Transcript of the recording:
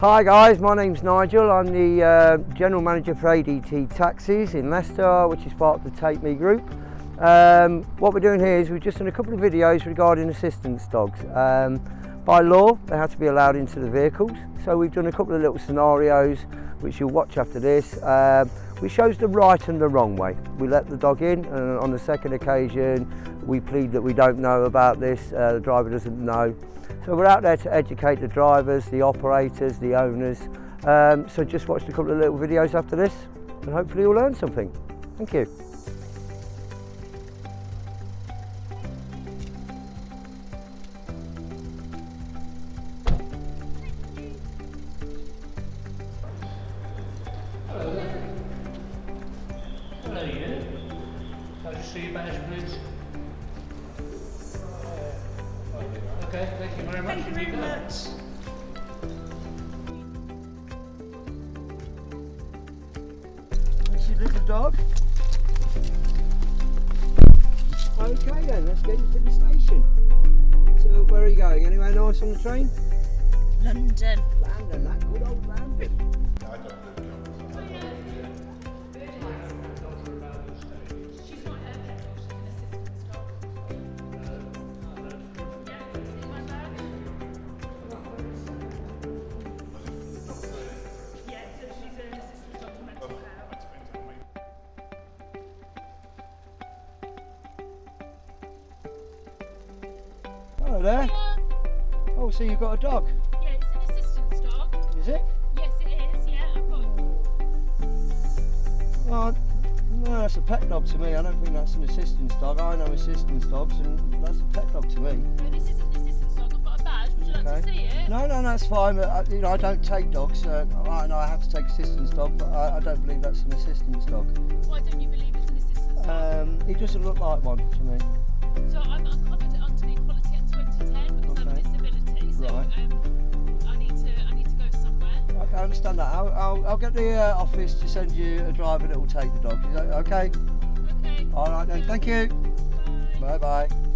Hi guys, my name's Nigel. I'm the General Manager for ADT Taxis in Leicester, which is part of the Take Me group. What we're doing here is we've just done a couple of videos regarding assistance dogs. By law, they have to be allowed into the vehicles. So we've done a couple of little scenarios, which you'll watch after this. We shows the right and the wrong way. We let the dog in, and on the second occasion, we plead that we don't know about this, the driver doesn't know. So we're out there to educate the drivers, the operators, the owners. So just watch a couple of little videos after this and hopefully you'll learn something. Thank you. Hello there. Hello you. I'll just see your badge please. Okay, thank you very much. Thank you very much. That's your little dog. Okay then, let's get you to the station. So where are you going? Anywhere nice on the train? London. London, that good old London. Hello there. Hiya. Oh, so you've got a dog? Yeah, it's an assistance dog. Is it? Yes, it is. Yeah, I've got. Well, no, that's a pet dog to me. I don't think that's an assistance dog. I know assistance dogs, and that's a pet dog to me. No, this is an assistance dog. I've got a badge. Would you like to see it? No, that's fine. But I don't take dogs. I know I have to take assistance dog, but I don't believe that's an assistance dog. Why don't you believe it's an assistance dog? He doesn't look like one to me. So I'm covered under the Equality Act 2010 because I have a disability. So Right. I need to go somewhere. Okay, I understand that. I'll get the office to send you a driver that will take the dog. Is that okay? Okay. All right then. Thank you. Bye. Bye bye.